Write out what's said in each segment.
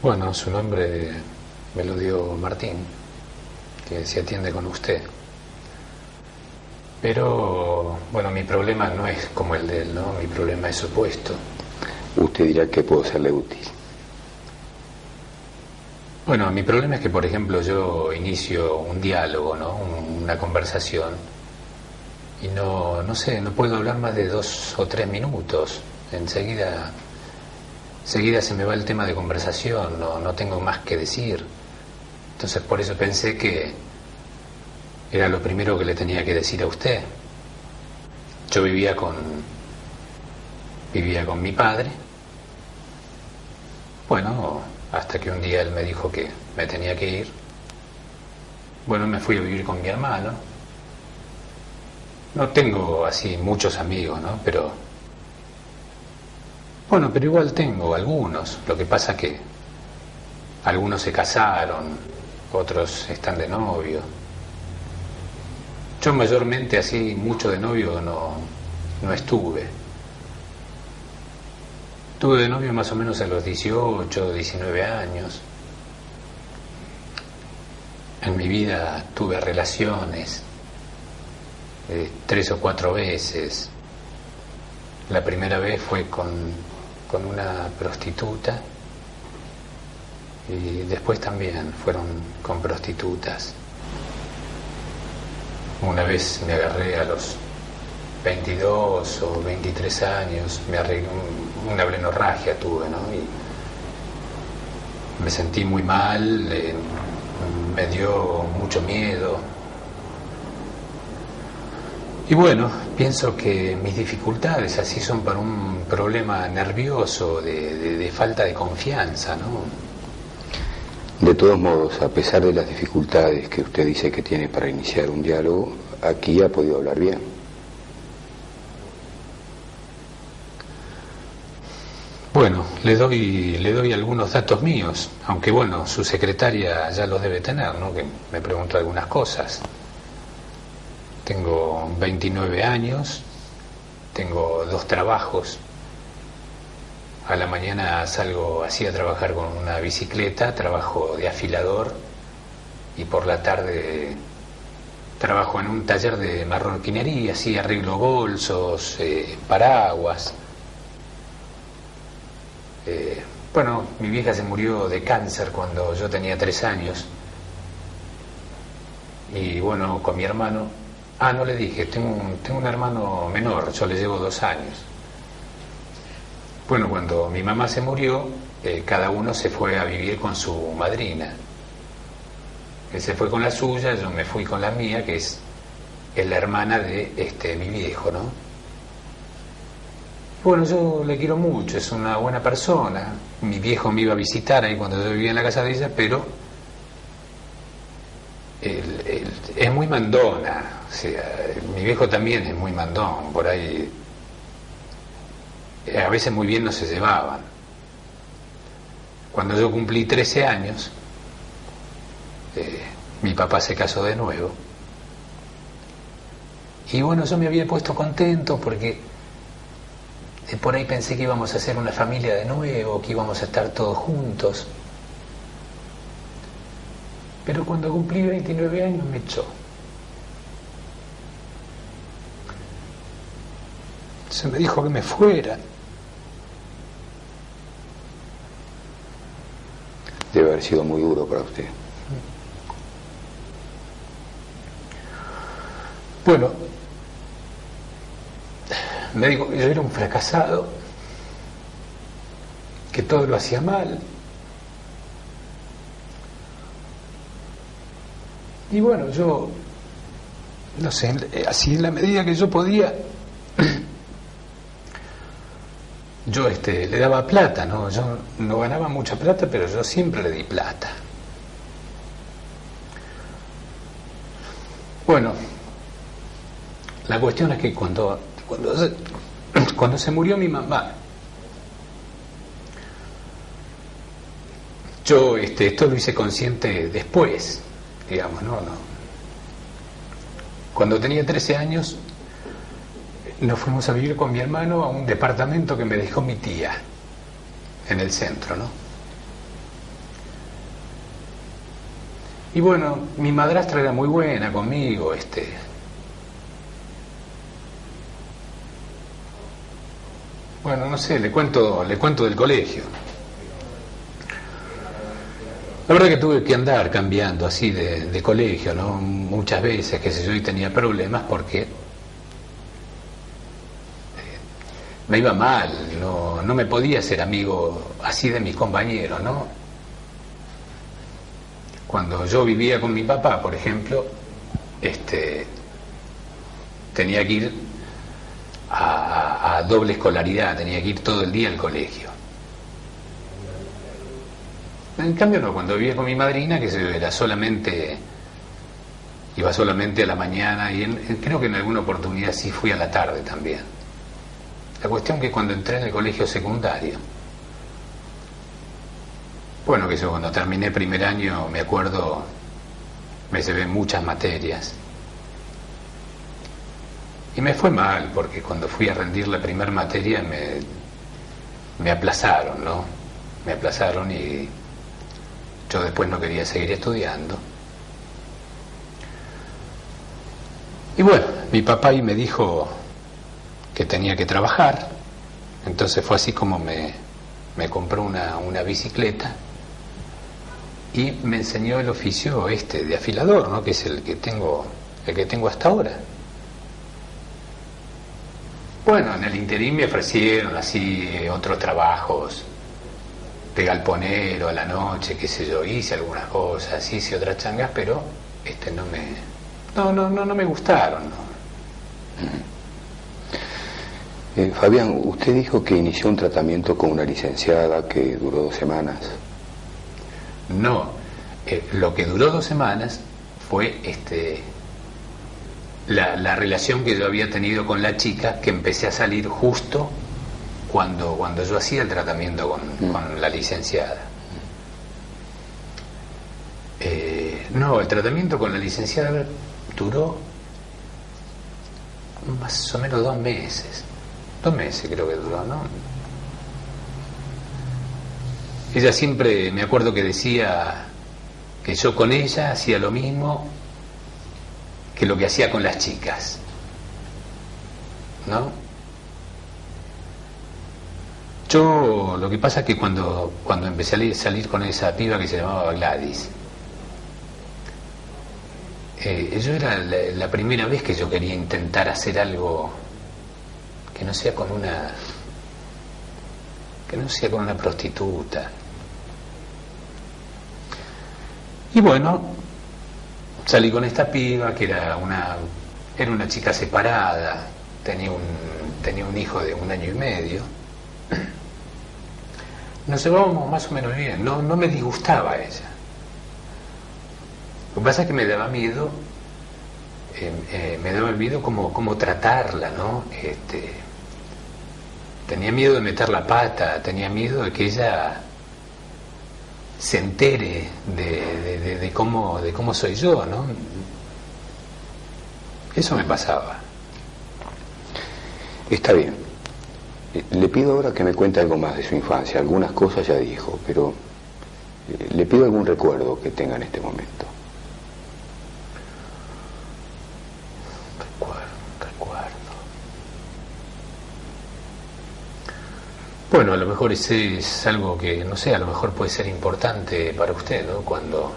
Bueno, su nombre me lo dio Martín, que se atiende con usted. Pero, bueno, mi problema no es como el de él, ¿no? Mi problema es opuesto. Usted dirá que puedo serle útil. Bueno, mi problema es que, por ejemplo, yo inicio un diálogo, ¿no? Una conversación, y no sé, no puedo hablar más de 2 o 3 minutos. Enseguida se me va el tema de conversación, no tengo más que decir. Entonces, por eso pensé que era lo primero que le tenía que decir a usted. Yo vivía con mi padre. Bueno, hasta que un día él me dijo que me tenía que ir. Bueno, me fui a vivir con mi hermano. No tengo así muchos amigos, ¿no? Pero igual tengo algunos. Lo que pasa que algunos se casaron, otros están de novio. Yo mayormente así mucho de novio no estuve. Estuve de novio más o menos a los 18, 19 años. En mi vida tuve relaciones 3 o 4 veces. La primera vez fue con una prostituta y después también fueron con prostitutas. Una vez me agarré a los 22 o 23 años, me arreglé una blenorragia tuve, ¿no? Y me sentí muy mal, me dio mucho miedo. Y bueno, pienso que mis dificultades así son por un problema nervioso, de falta de confianza, ¿no? De todos modos, a pesar de las dificultades que usted dice que tiene para iniciar un diálogo, aquí ha podido hablar bien. Bueno, le doy algunos datos míos, aunque bueno, su secretaria ya los debe tener, ¿no? Que me preguntó algunas cosas. Tengo 29 años, tengo 2 trabajos. A la mañana salgo así a trabajar con una bicicleta, trabajo de afilador, y por la tarde trabajo en un taller de marroquinería, así arreglo bolsos, paraguas. Bueno, mi vieja se murió de cáncer cuando yo tenía 3 años. Y bueno, con mi hermano... no le dije, tengo un hermano menor, yo le llevo 2 años. Bueno, cuando mi mamá se murió, cada uno se fue a vivir con su madrina. Él se fue con la suya, yo me fui con la mía, que es la hermana de mi viejo, ¿no? Bueno, yo le quiero mucho, es una buena persona. Mi viejo me iba a visitar ahí cuando yo vivía en la casa de ella, pero él es muy mandona. O sea, mi viejo también es muy mandón, por ahí a veces muy bien no se llevaban. Cuando yo cumplí 13 años, mi papá se casó de nuevo. Y bueno, yo me había puesto contento porque por ahí pensé que íbamos a hacer una familia de nuevo, que íbamos a estar todos juntos. Pero cuando cumplí 29 años me echó. Se me dijo que me fuera. Debe haber sido muy duro para usted. Bueno, me dijo que yo era un fracasado, que todo lo hacía mal. Y bueno, yo, no sé, así en la medida que yo podía, yo le daba plata, ¿no? Yo no ganaba mucha plata, pero yo siempre le di plata. Bueno, la cuestión es que cuando se murió mi mamá, yo esto lo hice consciente después, digamos, no. Cuando tenía 13 años, nos fuimos a vivir con mi hermano a un departamento que me dejó mi tía en el centro, ¿no? Y bueno, mi madrastra era muy buena conmigo, bueno, no sé, le cuento del colegio. La verdad que tuve que andar cambiando así de colegio, ¿no? Muchas veces, qué sé yo, y tenía problemas porque me iba mal, no me podía ser amigo así de mis compañeros, ¿no? Cuando yo vivía con mi papá, por ejemplo, tenía que ir a doble escolaridad, tenía que ir todo el día al colegio. En cambio no, cuando vivía con mi madrina, que se era iba solamente a la mañana y creo que en alguna oportunidad sí fui a la tarde también. La cuestión que cuando entré en el colegio secundario, bueno, que yo cuando terminé primer año, me acuerdo, me llevé muchas materias. Y me fue mal, porque cuando fui a rendir la primera materia me aplazaron, ¿no? Me aplazaron y yo después no quería seguir estudiando. Y bueno, mi papá ahí me dijo que tenía que trabajar, entonces fue así como me compró una bicicleta y me enseñó el oficio de afilador, ¿no? Que es el que tengo hasta ahora. Bueno, en el interín me ofrecieron así otros trabajos de galponero a la noche, qué sé yo, hice algunas cosas, hice otras changas, pero no me gustaron, ¿no? Fabián, usted dijo que inició un tratamiento con una licenciada que duró 2 semanas. No, lo que duró 2 semanas fue la relación que yo había tenido con la chica, que empecé a salir justo cuando yo hacía el tratamiento con la licenciada. No, el tratamiento con la licenciada duró más o menos 2 meses. 2 meses creo que duró, ¿no? Ella siempre, me acuerdo que decía que yo con ella hacía lo mismo que lo que hacía con las chicas, ¿no? Yo, lo que pasa es que cuando empecé a salir con esa piba que se llamaba Gladys, yo era la primera vez que yo quería intentar hacer algo que no sea con una prostituta. Y bueno, salí con esta piba que era una chica separada, tenía un hijo de 1 año y medio. Nos llevábamos más o menos bien, no me disgustaba ella. Lo que pasa es que me daba miedo cómo tratarla, ¿no? Tenía miedo de meter la pata, tenía miedo de que ella se entere de cómo soy yo, ¿no? Eso me pasaba. Está bien. Le pido ahora que me cuente algo más de su infancia. Algunas cosas ya dijo, pero le pido algún recuerdo que tenga en este momento. Recuerdo. Bueno, a lo mejor ese es algo que, no sé, a lo mejor puede ser importante para usted, ¿no? Cuando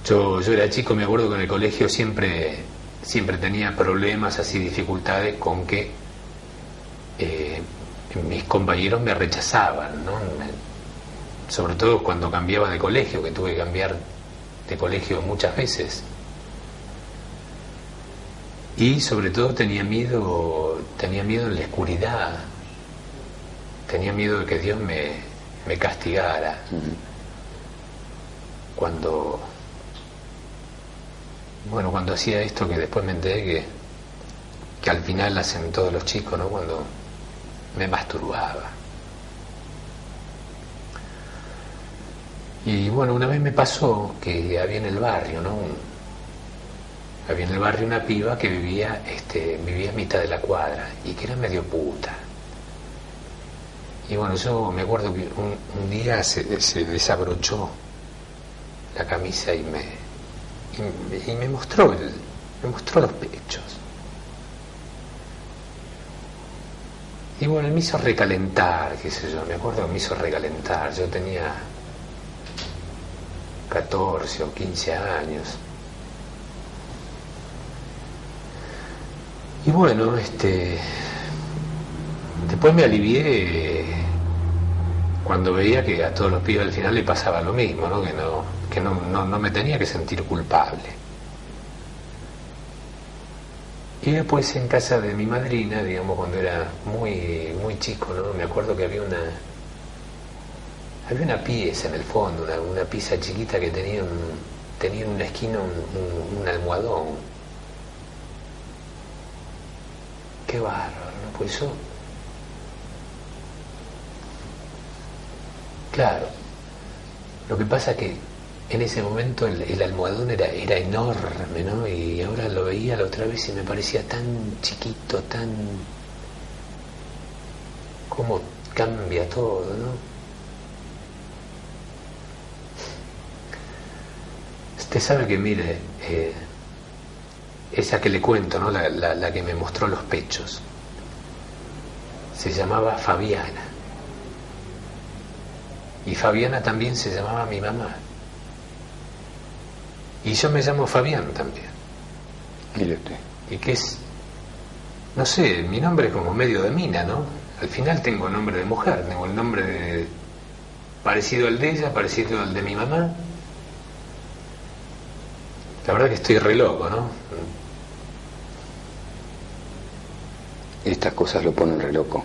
yo era chico, me acuerdo que en el colegio siempre tenía problemas, así dificultades con que mis compañeros me rechazaban, ¿no? Sobre todo cuando cambiaba de colegio, que tuve que cambiar de colegio muchas veces. Y sobre todo tenía miedo en la oscuridad, tenía miedo de que Dios me castigara. Cuando hacía esto, que después me enteré que al final hacen todos los chicos, ¿no? Cuando me masturbaba. Y bueno, una vez me pasó que había en el barrio, ¿no? Había en el barrio una piba que vivía a mitad de la cuadra y que era medio puta. Y bueno, yo me acuerdo que un día se desabrochó la camisa y me mostró los pechos. Y bueno, él me hizo recalentar, qué sé yo, me acuerdo que me hizo recalentar. Yo tenía 14 o 15 años. Y bueno, después me alivié cuando veía que a todos los pibes al final le pasaba lo mismo, ¿no? Que no me tenía que sentir culpable. Y después en casa de mi madrina, digamos, cuando era muy, muy chico, ¿no? Me acuerdo que había una pieza en el fondo, una pieza chiquita que tenía en una esquina un almohadón. Qué bárbaro, ¿no? Pues eso, claro, lo que pasa es que en ese momento el almohadón era enorme, ¿no? Y ahora lo veía la otra vez y me parecía tan chiquito, tan... cómo cambia todo, ¿no? Usted sabe que, mire, esa que le cuento, ¿no? La que me mostró los pechos, se llamaba Fabiana. Y Fabiana también se llamaba mi mamá. Y yo me llamo Fabián también. Mire usted. Y que es, no sé, mi nombre es como medio de mina, ¿no? Al final tengo nombre de mujer, tengo el nombre parecido al de ella, parecido al de mi mamá. La verdad que estoy re loco, ¿no? Estas cosas lo ponen re loco.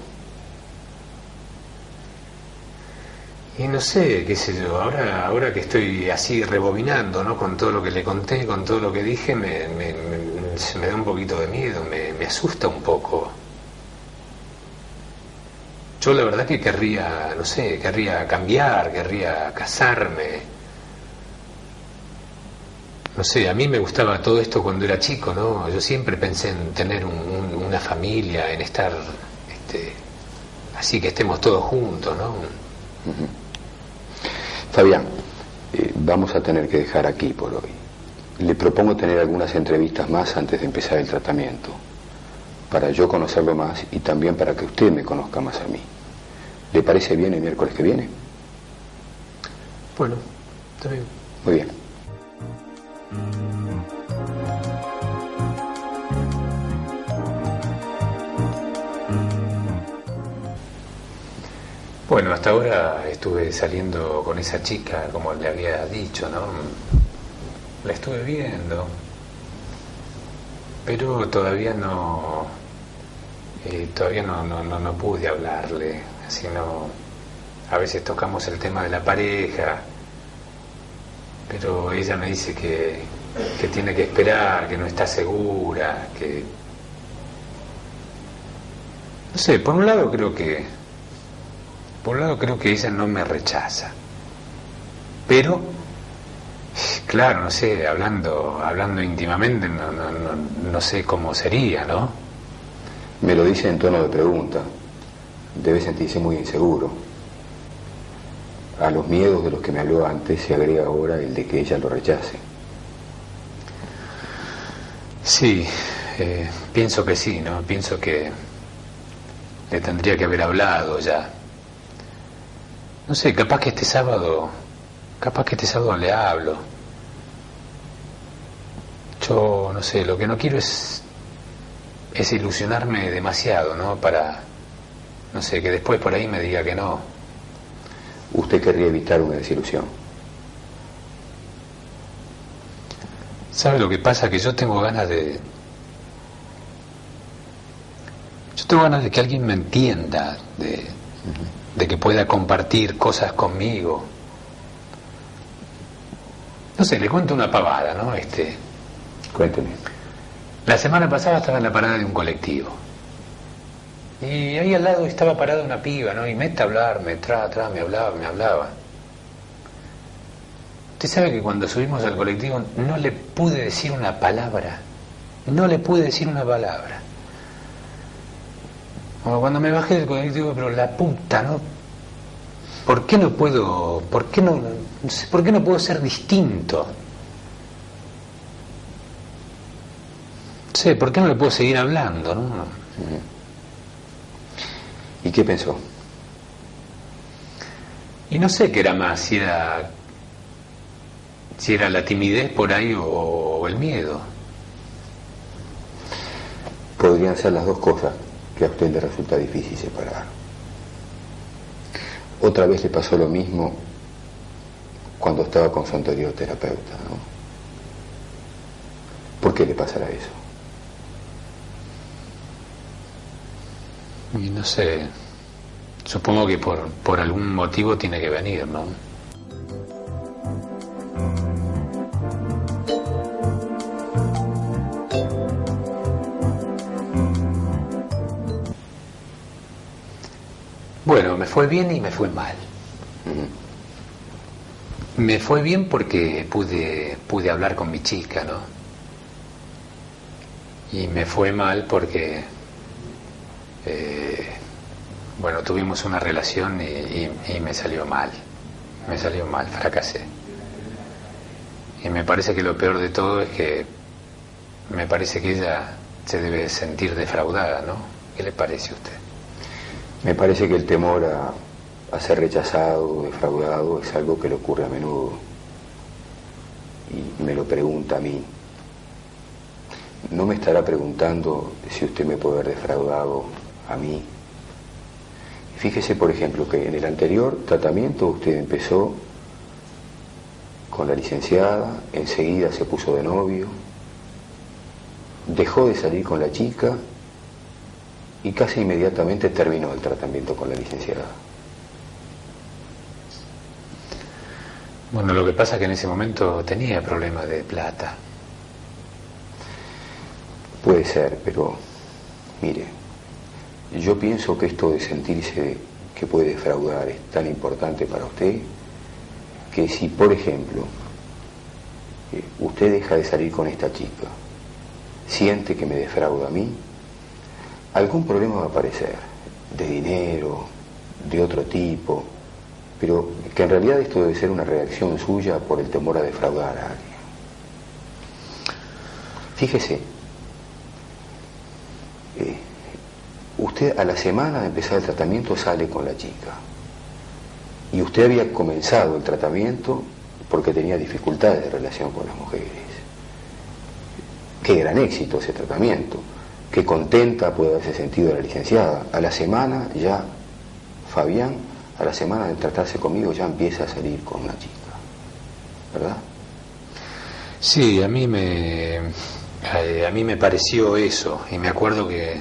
Y no sé, qué sé yo, ahora que estoy así rebobinando, ¿no? Con todo lo que le conté, con todo lo que dije, se me da un poquito de miedo, me asusta un poco. Yo la verdad que querría, no sé, querría cambiar, querría casarme. No sé, a mí me gustaba todo esto cuando era chico, ¿no? Yo siempre pensé en tener una familia, en estar, así que estemos todos juntos, ¿no? Uh-huh. Fabián, vamos a tener que dejar aquí por hoy. Le propongo tener algunas entrevistas más antes de empezar el tratamiento, para yo conocerlo más y también para que usted me conozca más a mí. ¿Le parece bien el miércoles que viene? Bueno, está bien. Muy bien. Bueno, hasta ahora estuve saliendo con esa chica, como le había dicho, ¿no? La estuve viendo, pero todavía no pude hablarle, así no. A veces tocamos el tema de la pareja, pero ella me dice que tiene que esperar, que no está segura, que... No sé, por un lado creo que ella no me rechaza, pero claro, no sé, hablando íntimamente no sé cómo sería, ¿no? Me lo dice en tono de pregunta. Debe sentirse muy inseguro. A los miedos de los que me habló antes se agrega ahora el de que ella lo rechace. Sí, pienso que sí, ¿no? Pienso que le tendría que haber hablado ya. No sé, capaz que este sábado le hablo. Yo, no sé, lo que no quiero es ilusionarme demasiado, ¿no? Para, no sé, que después por ahí me diga que no. Usted querría evitar una desilusión. ¿Sabe lo que pasa? Que yo tengo ganas de que alguien me entienda, de que pueda compartir cosas conmigo. No sé, le cuento una pavada, ¿no? Cuénteme. La semana pasada estaba en la parada de un colectivo. Y ahí al lado estaba parada una piba, ¿no? Y mete a hablar, me hablaba. Usted sabe que cuando subimos al colectivo no le pude decir una palabra. Como cuando me bajé del colectivo, pero la puta, ¿no? ¿por qué no puedo, por qué no puedo ser distinto? Sí, ¿por qué no le puedo seguir hablando, no? ¿Y qué pensó? Y no sé qué era más, si era la timidez por ahí o el miedo. Podrían ser las dos cosas que a usted le resulta difícil separar. Otra vez le pasó lo mismo cuando estaba con su anterior terapeuta, ¿no? ¿Por qué le pasará eso? Y no sé, supongo que por algún motivo tiene que venir, ¿no? Bueno, me fue bien y me fue mal. Me fue bien porque pude hablar con mi chica, ¿no? Y me fue mal porque bueno, tuvimos una relación y me salió mal, fracasé. Y me parece que lo peor de todo es que me parece que ella se debe sentir defraudada, ¿no? ¿Qué le parece a usted? Me parece que el temor a ser rechazado, defraudado, es algo que le ocurre a menudo. Y me lo pregunta a mí. ¿No me estará preguntando si usted me puede haber defraudado a mí? Fíjese, por ejemplo, que en el anterior tratamiento usted empezó con la licenciada, enseguida se puso de novio, dejó de salir con la chica y casi inmediatamente terminó el tratamiento con la licenciada. Bueno, lo que pasa es que en ese momento tenía problemas de plata. Puede ser, pero mire, yo pienso que esto de sentirse que puede defraudar es tan importante para usted que si, por ejemplo, usted deja de salir con esta chica, siente que me defrauda a mí, algún problema va a aparecer, de dinero, de otro tipo, pero que en realidad esto debe ser una reacción suya por el temor a defraudar a alguien. Fíjese, usted a la semana de empezar el tratamiento sale con la chica y usted había comenzado el tratamiento porque tenía dificultades de relación con las mujeres. Qué gran éxito ese tratamiento, qué contenta puede haberse sentido la licenciada. A la semana ya, Fabián, a la semana de tratarse conmigo ya empieza a salir con una chica, ¿verdad? Sí, a mí me pareció eso, y me acuerdo que,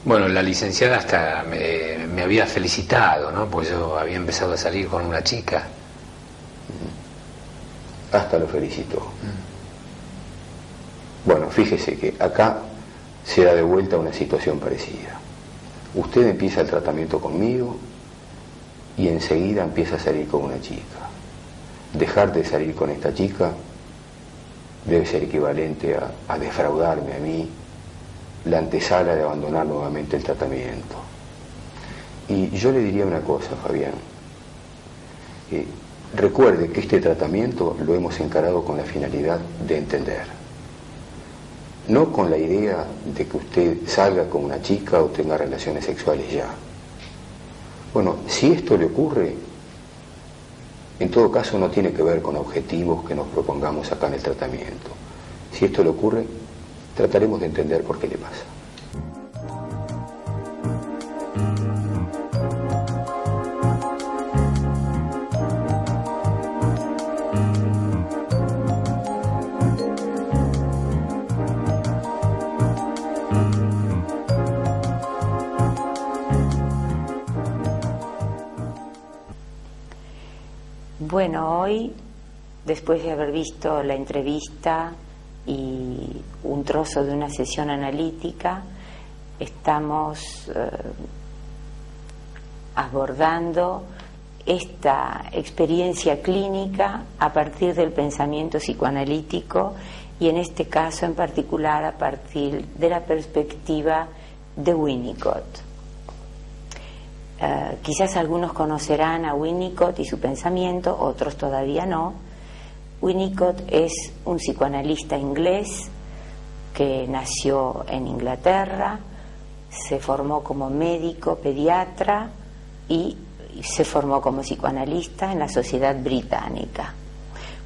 bueno, la licenciada hasta me había felicitado, ¿no? Pues yo había empezado a salir con una chica. Hasta lo felicitó. Bueno, fíjese que acá se da de vuelta una situación parecida. Usted empieza el tratamiento conmigo y enseguida empieza a salir con una chica. Dejar de salir con esta chica debe ser equivalente a defraudarme a mí, la antesala de abandonar nuevamente el tratamiento. Y yo le diría una cosa, Fabián. Recuerde que este tratamiento lo hemos encarado con la finalidad de entender. No con la idea de que usted salga con una chica o tenga relaciones sexuales ya. Bueno, si esto le ocurre, en todo caso no tiene que ver con objetivos que nos propongamos acá en el tratamiento. Si esto le ocurre, trataremos de entender por qué le pasa. Bueno, hoy, después de haber visto la entrevista y un trozo de una sesión analítica, estamos abordando esta experiencia clínica a partir del pensamiento psicoanalítico y en este caso en particular a partir de la perspectiva de Winnicott. Quizás algunos conocerán a Winnicott y su pensamiento, otros todavía no. Winnicott es un psicoanalista inglés que nació en Inglaterra, se formó como médico, pediatra y se formó como psicoanalista en la Sociedad Británica.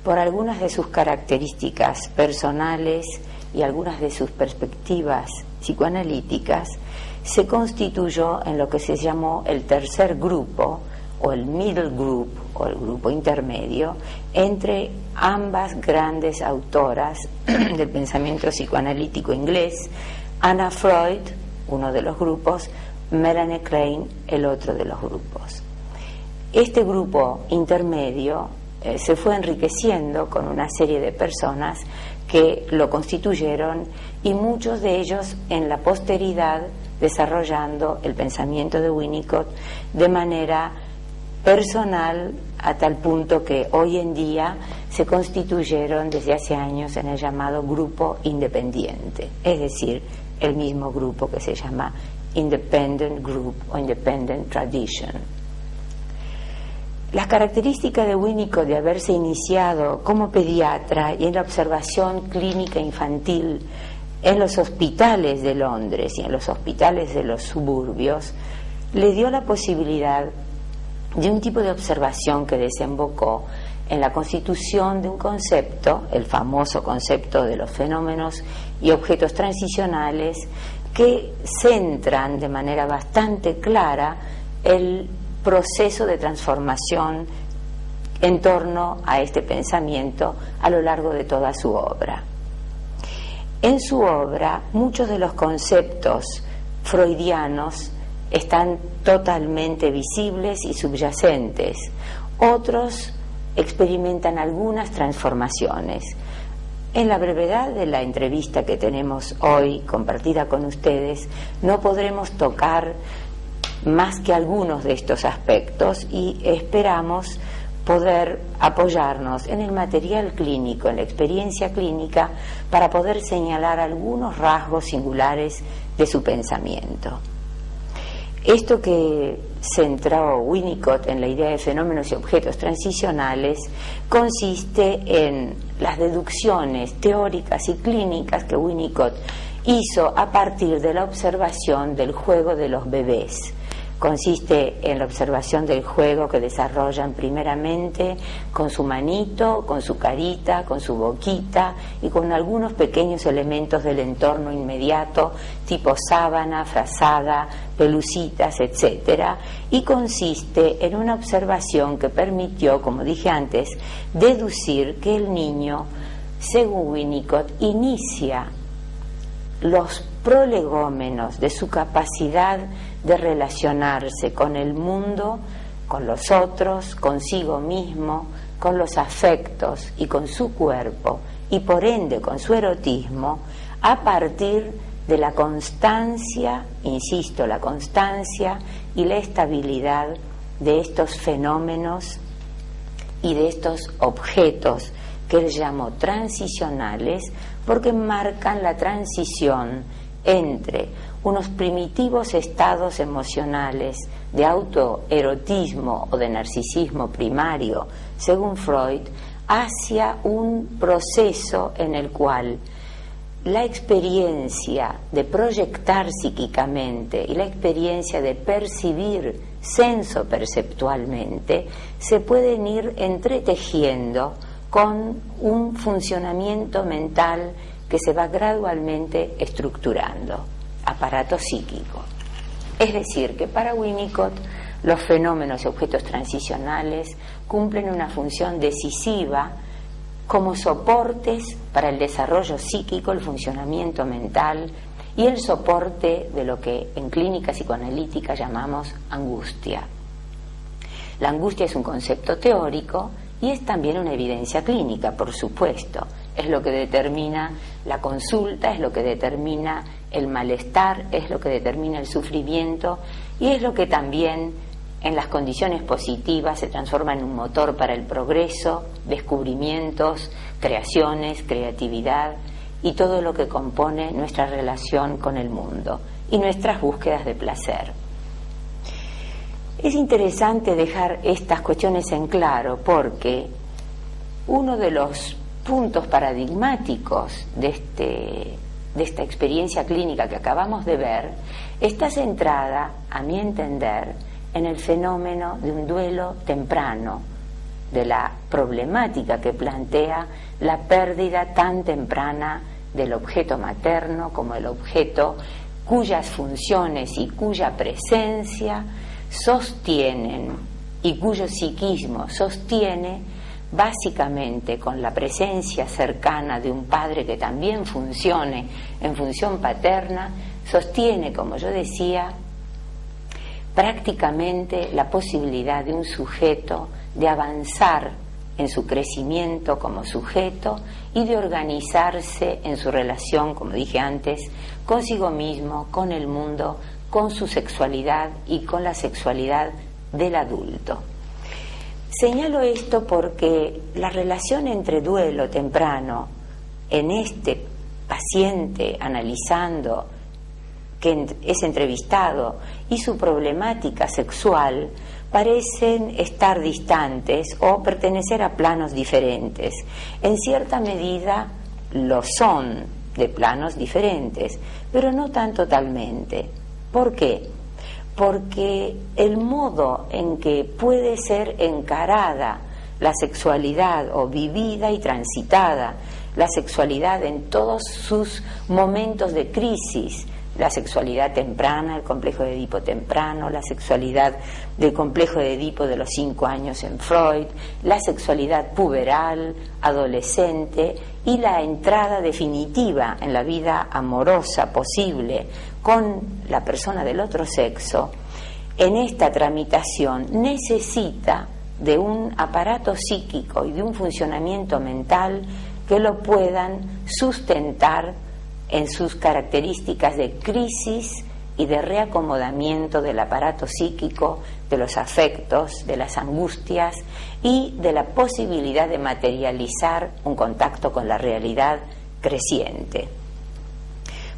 Por algunas de sus características personales y algunas de sus perspectivas psicoanalíticas, se constituyó en lo que se llamó el tercer grupo, o el middle group, o el grupo intermedio, entre ambas grandes autoras del pensamiento psicoanalítico inglés, Anna Freud, uno de los grupos, Melanie Klein, el otro de los grupos. Este grupo intermedio se fue enriqueciendo con una serie de personas que lo constituyeron, y muchos de ellos en la posteridad desarrollando el pensamiento de Winnicott de manera personal, a tal punto que hoy en día se constituyeron desde hace años en el llamado grupo independiente, es decir, el mismo grupo que se llama Independent Group o Independent Tradition. Las características de Winnicott de haberse iniciado como pediatra y en la observación clínica infantil en los hospitales de Londres y en los hospitales de los suburbios, le dio la posibilidad de un tipo de observación que desembocó en la constitución de un concepto, el famoso concepto de los fenómenos y objetos transicionales, que centran de manera bastante clara el proceso de transformación en torno a este pensamiento a lo largo de toda su obra. En su obra, muchos de los conceptos freudianos están totalmente visibles y subyacentes. Otros experimentan algunas transformaciones. En la brevedad de la entrevista que tenemos hoy compartida con ustedes, no podremos tocar más que algunos de estos aspectos, y esperamos poder apoyarnos en el material clínico, en la experiencia clínica, para poder señalar algunos rasgos singulares de su pensamiento. Esto que centró Winnicott en la idea de fenómenos y objetos transicionales consiste en las deducciones teóricas y clínicas que Winnicott hizo a partir de la observación del juego de los bebés. Consiste en la observación del juego que desarrollan primeramente con su manito, con su carita, con su boquita y con algunos pequeños elementos del entorno inmediato, tipo sábana, frazada, pelucitas, etcétera, y consiste en una observación que permitió, como dije antes, deducir que el niño, según Winnicott, inicia los prolegómenos de su capacidad de relacionarse con el mundo, con los otros, consigo mismo, con los afectos y con su cuerpo, y por ende con su erotismo, a partir de la constancia, insisto, la constancia y la estabilidad de estos fenómenos y de estos objetos que él llamó transicionales, porque marcan la transición entre unos primitivos estados emocionales de autoerotismo o de narcisismo primario, según Freud, hacia un proceso en el cual la experiencia de proyectar psíquicamente y la experiencia de percibir senso-perceptualmente se pueden ir entretejiendo con un funcionamiento mental que se va gradualmente estructurando, aparato psíquico. Es decir, que para Winnicott los fenómenos y objetos transicionales cumplen una función decisiva como soportes para el desarrollo psíquico, el funcionamiento mental y el soporte de lo que en clínica psicoanalítica llamamos angustia. La angustia es un concepto teórico y es también una evidencia clínica, por supuesto. Es lo que determina la consulta, es lo que determina el malestar, es lo que determina el sufrimiento y es lo que también en las condiciones positivas se transforma en un motor para el progreso, descubrimientos, creaciones, creatividad y todo lo que compone nuestra relación con el mundo y nuestras búsquedas de placer. Es interesante dejar estas cuestiones en claro porque uno de los puntos paradigmáticos de esta experiencia clínica que acabamos de ver está centrada, a mi entender, en el fenómeno de un duelo temprano, de la problemática que plantea la pérdida tan temprana del objeto materno como el objeto cuyas funciones y cuya presencia sostienen y cuyo psiquismo sostiene básicamente con la presencia cercana de un padre que también funcione en función paterna, sostiene, como yo decía, prácticamente la posibilidad de un sujeto de avanzar en su crecimiento como sujeto y de organizarse en su relación, como dije antes, consigo mismo, con el mundo, con su sexualidad y con la sexualidad del adulto. Señalo esto porque la relación entre duelo temprano en este paciente analizando que es entrevistado y su problemática sexual parecen estar distantes o pertenecer a planos diferentes. En cierta medida lo son de planos diferentes, pero no tan totalmente. ¿Por qué? Porque el modo en que puede ser encarada la sexualidad o vivida y transitada la sexualidad en todos sus momentos de crisis, la sexualidad temprana, el complejo de Edipo temprano, la sexualidad del complejo de Edipo de los 5 años en Freud, la sexualidad puberal, adolescente y la entrada definitiva en la vida amorosa posible con la persona del otro sexo, en esta tramitación necesita de un aparato psíquico y de un funcionamiento mental que lo puedan sustentar en sus características de crisis y de reacomodamiento del aparato psíquico, de los afectos, de las angustias y de la posibilidad de materializar un contacto con la realidad creciente.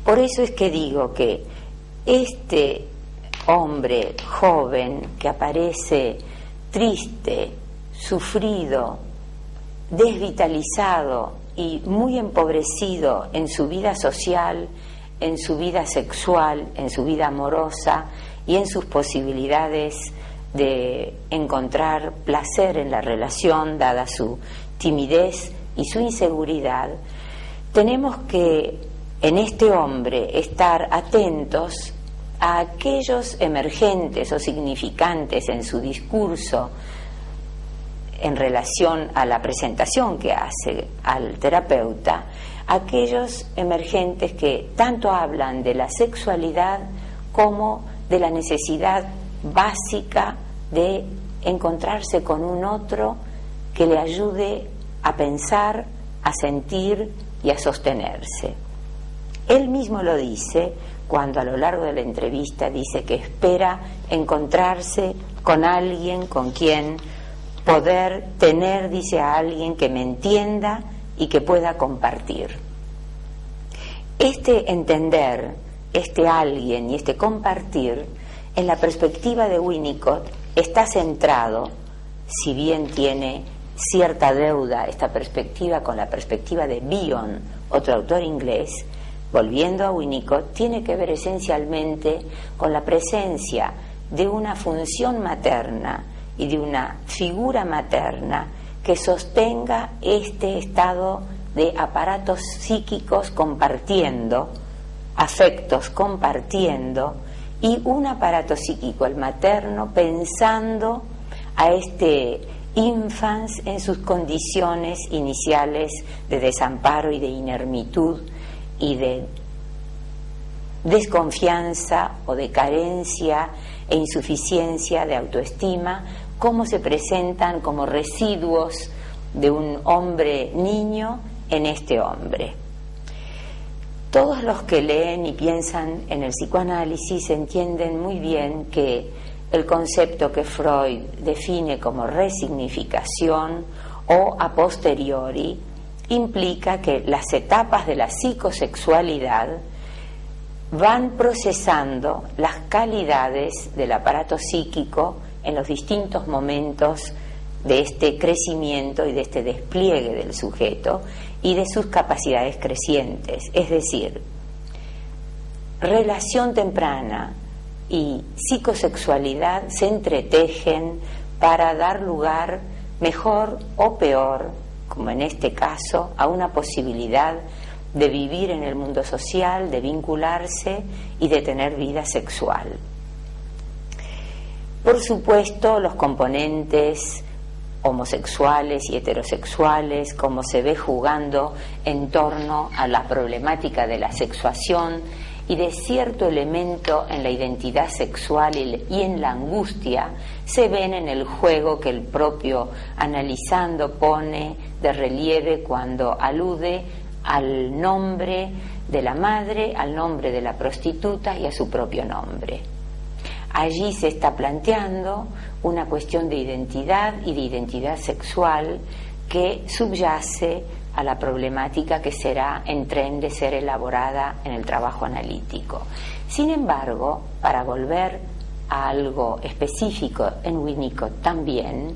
Por eso es que digo que este hombre joven que aparece triste, sufrido, desvitalizado y muy empobrecido en su vida social, en su vida sexual, en su vida amorosa y en sus posibilidades de encontrar placer en la relación, dada su timidez y su inseguridad, tenemos que en este hombre estar atentos a aquellos emergentes o significantes en su discurso en relación a la presentación que hace al terapeuta, aquellos emergentes que tanto hablan de la sexualidad como de la necesidad básica de encontrarse con un otro que le ayude a pensar, a sentir y a sostenerse. Él mismo lo dice cuando a lo largo de la entrevista dice que espera encontrarse con alguien con quien poder tener, dice, a alguien que me entienda y que pueda compartir. Este entender, este alguien y este compartir, en la perspectiva de Winnicott, está centrado, si bien tiene cierta deuda esta perspectiva con la perspectiva de Bion, otro autor inglés, volviendo a Winnicott, tiene que ver esencialmente con la presencia de una función materna y de una figura materna que sostenga este estado de aparatos psíquicos compartiendo, afectos compartiendo, y un aparato psíquico, el materno, pensando a este infans en sus condiciones iniciales de desamparo y de inermitud y de desconfianza o de carencia e insuficiencia de autoestima, cómo se presentan como residuos de un hombre niño en este hombre. Todos los que leen y piensan en el psicoanálisis entienden muy bien que el concepto que Freud define como resignificación o a posteriori implica que las etapas de la psicosexualidad van procesando las calidades del aparato psíquico en los distintos momentos de este crecimiento y de este despliegue del sujeto y de sus capacidades crecientes. Es decir, relación temprana y psicosexualidad se entretejen para dar lugar, mejor o peor, como en este caso, a una posibilidad de vivir en el mundo social, de vincularse y de tener vida sexual. Por supuesto, los componentes homosexuales y heterosexuales, como se ve jugando en torno a la problemática de la sexuación y de cierto elemento en la identidad sexual y en la angustia, se ven en el juego que el propio Analizando pone de relieve cuando alude al nombre de la madre, al nombre de la prostituta y a su propio nombre. Allí se está planteando una cuestión de identidad y de identidad sexual que subyace a la problemática que será en tren de ser elaborada en el trabajo analítico. Sin embargo, para volver a algo específico en Winnicott también,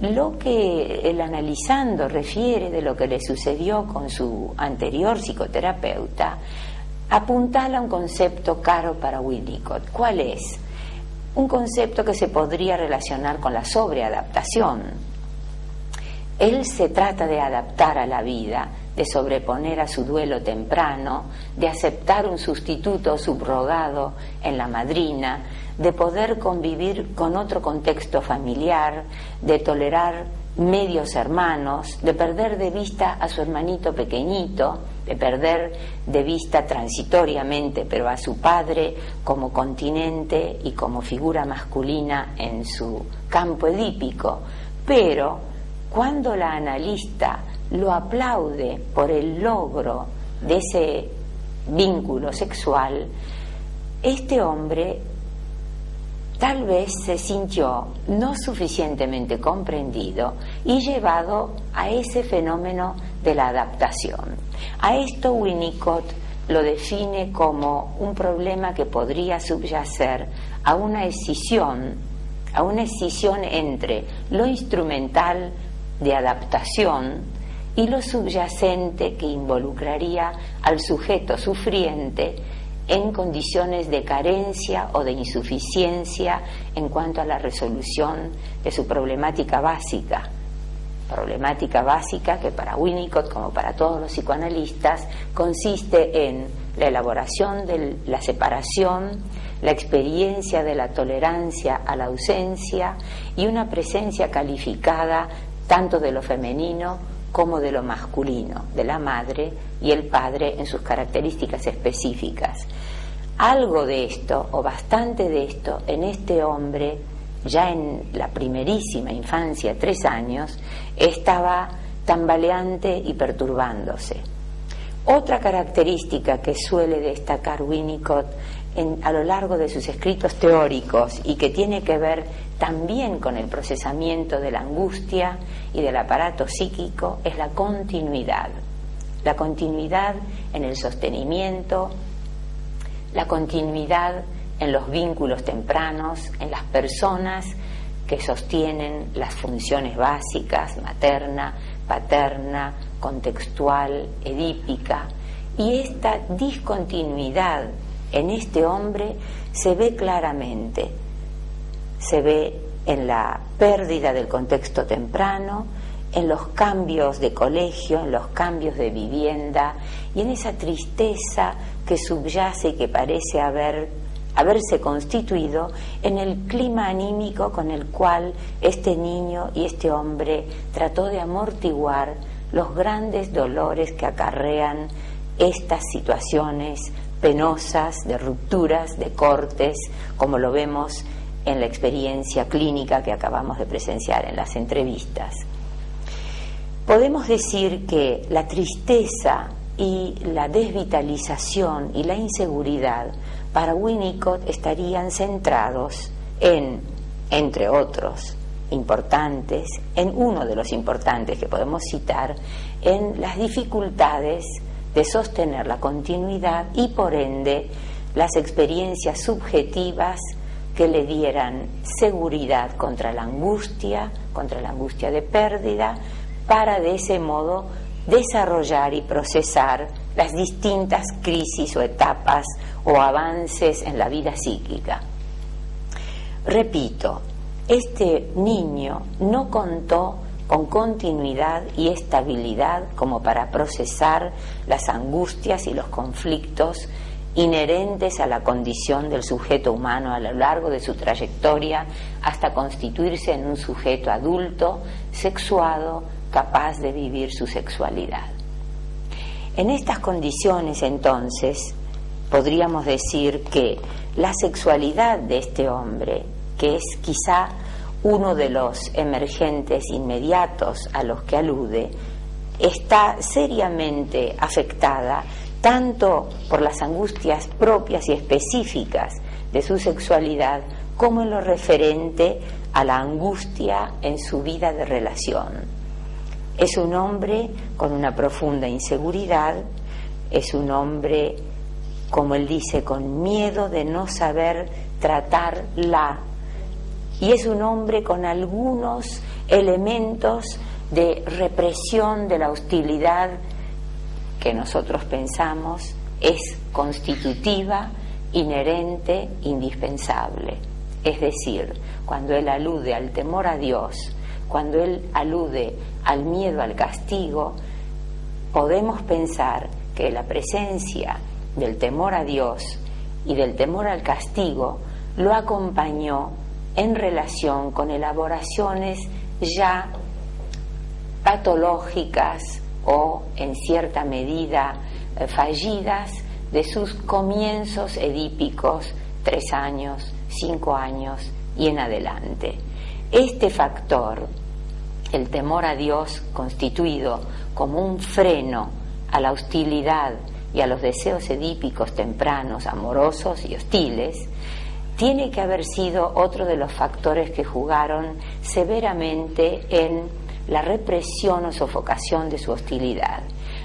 lo que el Analizando refiere de lo que le sucedió con su anterior psicoterapeuta apuntala a un concepto caro para Winnicott. ¿Cuál es? Un concepto que se podría relacionar con la sobreadaptación. Él se trata de adaptar a la vida, de sobreponer a su duelo temprano, de aceptar un sustituto subrogado en la madrina, de poder convivir con otro contexto familiar, de tolerar medios hermanos, de perder de vista a su hermanito pequeñito, de perder de vista transitoriamente, pero a su padre como continente y como figura masculina en su campo edípico. Pero cuando la analista lo aplaude por el logro de ese vínculo sexual, este hombre tal vez se sintió no suficientemente comprendido y llevado a ese fenómeno de la adaptación. A esto Winnicott lo define como un problema que podría subyacer a una escisión entre lo instrumental de adaptación y lo subyacente que involucraría al sujeto sufriente en condiciones de carencia o de insuficiencia en cuanto a la resolución de su problemática básica que para Winnicott, como para todos los psicoanalistas, consiste en la elaboración de la separación, la experiencia de la tolerancia a la ausencia y una presencia calificada tanto de lo femenino como de lo masculino, de la madre y el padre en sus características específicas. Algo de esto, o bastante de esto, en este hombre, ya en la primerísima infancia, 3 años, estaba tambaleante y perturbándose. Otra característica que suele destacar Winnicott a lo largo de sus escritos teóricos y que tiene que ver también con el procesamiento de la angustia y del aparato psíquico es la continuidad en el sostenimiento, la continuidad en los vínculos tempranos, en las personas que sostienen las funciones básicas, materna, paterna, contextual, edípica, y esta discontinuidad en este hombre se ve claramente, se ve en la pérdida del contexto temprano, en los cambios de colegio, en los cambios de vivienda y en esa tristeza que subyace y que parece haberse constituido en el clima anímico con el cual este niño y este hombre trató de amortiguar los grandes dolores que acarrean estas situaciones penosas, de rupturas, de cortes, como lo vemos en la experiencia clínica que acabamos de presenciar en las entrevistas. Podemos decir que la tristeza y la desvitalización y la inseguridad para Winnicott estarían centrados en, entre otros importantes, en uno de los importantes que podemos citar, en las dificultades de sostener la continuidad y por ende las experiencias subjetivas que le dieran seguridad contra la angustia de pérdida, para de ese modo desarrollar y procesar las distintas crisis o etapas o avances en la vida psíquica. Repito, este niño no contó con continuidad y estabilidad como para procesar las angustias y los conflictos inherentes a la condición del sujeto humano a lo largo de su trayectoria hasta constituirse en un sujeto adulto, sexuado, capaz de vivir su sexualidad. En estas condiciones, entonces, podríamos decir que la sexualidad de este hombre, que es quizá uno de los emergentes inmediatos a los que alude, está seriamente afectada tanto por las angustias propias y específicas de su sexualidad como en lo referente a la angustia en su vida de relación. Es un hombre con una profunda inseguridad, es un hombre, como él dice, con miedo de no saber tratarla, y es un hombre con algunos elementos de represión de la hostilidad que nosotros pensamos es constitutiva, inherente, indispensable. Es decir, cuando él alude al temor a Dios, cuando él alude al miedo al castigo, podemos pensar que la presencia del temor a Dios y del temor al castigo lo acompañó en relación con elaboraciones ya patológicas o en cierta medida fallidas de sus comienzos edípicos, 3 años, 5 años y en adelante. Este factor, el temor a Dios, constituido como un freno a la hostilidad y a los deseos edípicos tempranos, amorosos y hostiles, tiene que haber sido otro de los factores que jugaron severamente en la represión o sofocación de su hostilidad.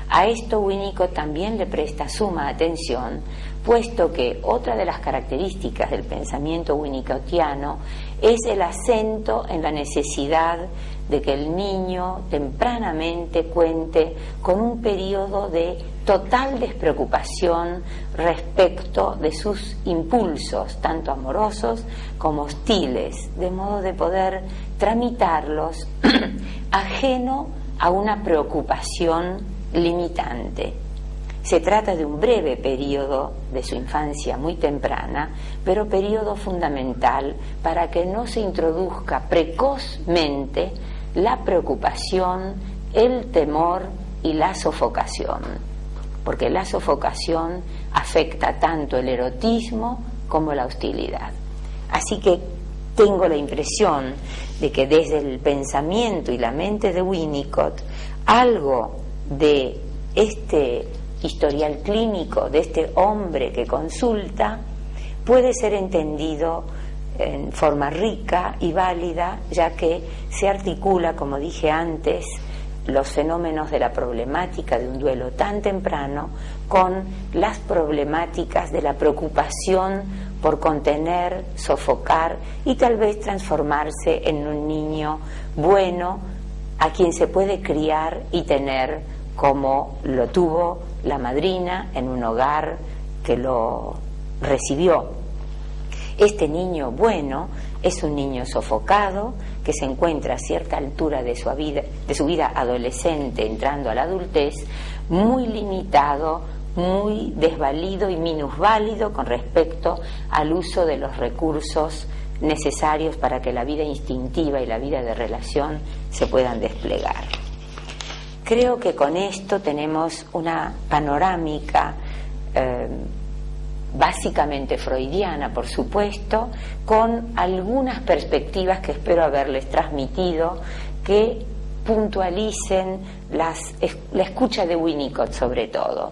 A esto Winnicott también le presta suma atención, puesto que otra de las características del pensamiento winnicottiano es el acento en la necesidad de que el niño tempranamente cuente con un periodo de total despreocupación respecto de sus impulsos, tanto amorosos como hostiles, de modo de poder tramitarlos ajeno a una preocupación limitante. Se trata de un breve periodo de su infancia muy temprana, pero periodo fundamental para que no se introduzca precozmente la preocupación, el temor y la sofocación, porque la sofocación afecta tanto el erotismo como la hostilidad. Así que tengo la impresión de que desde el pensamiento y la mente de Winnicott, algo de este historial clínico de este hombre que consulta puede ser entendido en forma rica y válida, ya que se articula, como dije antes, los fenómenos de la problemática de un duelo tan temprano con las problemáticas de la preocupación por contener, sofocar y tal vez transformarse en un niño bueno a quien se puede criar y tener como lo tuvo la madrina en un hogar que lo recibió. Este niño bueno es un niño sofocado que se encuentra a cierta altura de su vida adolescente entrando a la adultez, muy limitado, muy desvalido y minusválido con respecto al uso de los recursos necesarios para que la vida instintiva y la vida de relación se puedan desplegar. Creo que con esto tenemos una panorámica básicamente freudiana, por supuesto, con algunas perspectivas que espero haberles transmitido, que puntualicen la escucha de Winnicott sobre todo,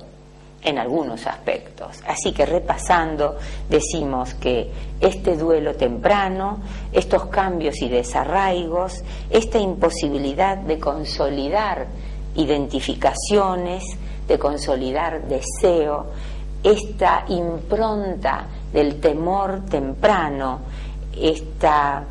en algunos aspectos. Así que repasando, decimos que este duelo temprano, estos cambios y desarraigos, esta imposibilidad de consolidar identificaciones, de consolidar deseo, esta impronta del temor temprano esta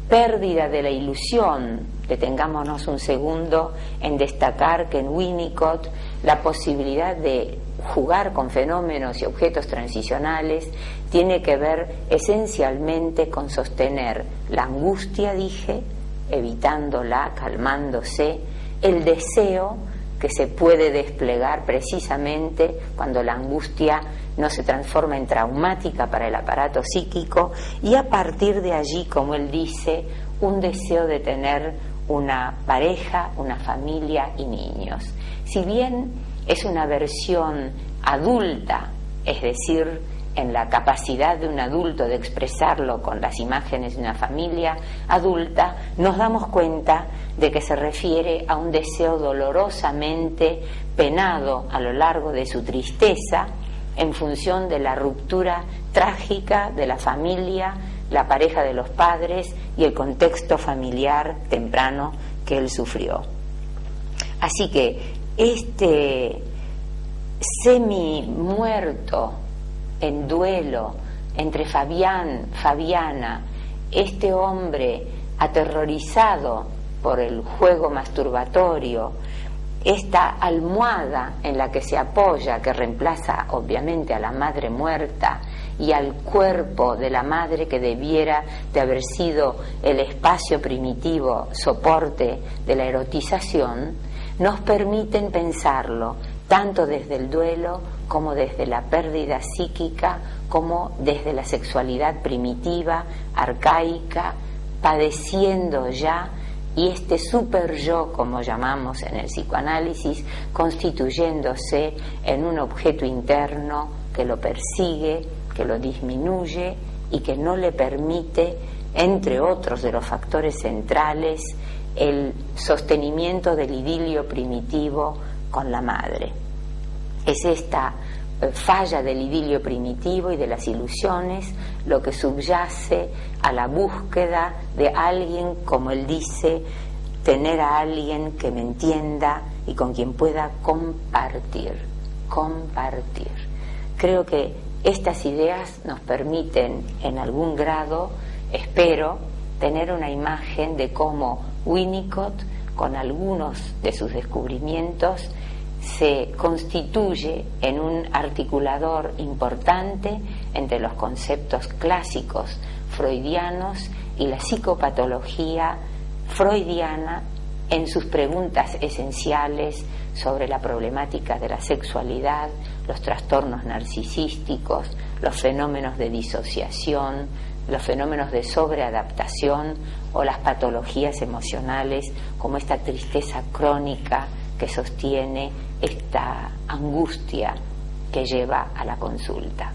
pérdida de la ilusión. Detengámonos un segundo en destacar que en Winnicott la posibilidad de jugar con fenómenos y objetos transicionales tiene que ver esencialmente con sostener la angustia, dije, evitándola, calmándose, el deseo que se puede desplegar precisamente cuando la angustia no se transforma en traumática para el aparato psíquico, y a partir de allí, como él dice, un deseo de tener una pareja, una familia y niños. Si bien es una versión adulta, es decir, en la capacidad de un adulto de expresarlo con las imágenes de una familia adulta, nos damos cuenta de que se refiere a un deseo dolorosamente penado a lo largo de su tristeza en función de la ruptura trágica de la familia, la pareja de los padres y el contexto familiar temprano que él sufrió. Así que este semi-muerto en duelo entre Fabiana, este hombre aterrorizado por el juego masturbatorio, esta almohada en la que se apoya, que reemplaza obviamente a la madre muerta, y al cuerpo de la madre que debiera de haber sido el espacio primitivo, soporte de la erotización, nos permiten pensarlo tanto desde el duelo como desde la pérdida psíquica, como desde la sexualidad primitiva, arcaica, padeciendo ya, y este super yo, como llamamos en el psicoanálisis, constituyéndose en un objeto interno que lo persigue, que lo disminuye y que no le permite, entre otros de los factores centrales, el sostenimiento del idilio primitivo con la madre. Es esta falla del idilio primitivo y de las ilusiones lo que subyace a la búsqueda de alguien, como él dice, tener a alguien que me entienda y con quien pueda compartir. Creo que estas ideas nos permiten en algún grado, espero, tener una imagen de cómo Winnicott, con algunos de sus descubrimientos, se constituye en un articulador importante entre los conceptos clásicos freudianos y la psicopatología freudiana en sus preguntas esenciales sobre la problemática de la sexualidad, los trastornos narcisísticos, los fenómenos de disociación, los fenómenos de sobreadaptación o las patologías emocionales, como esta tristeza crónica que sostiene esta angustia que lleva a la consulta.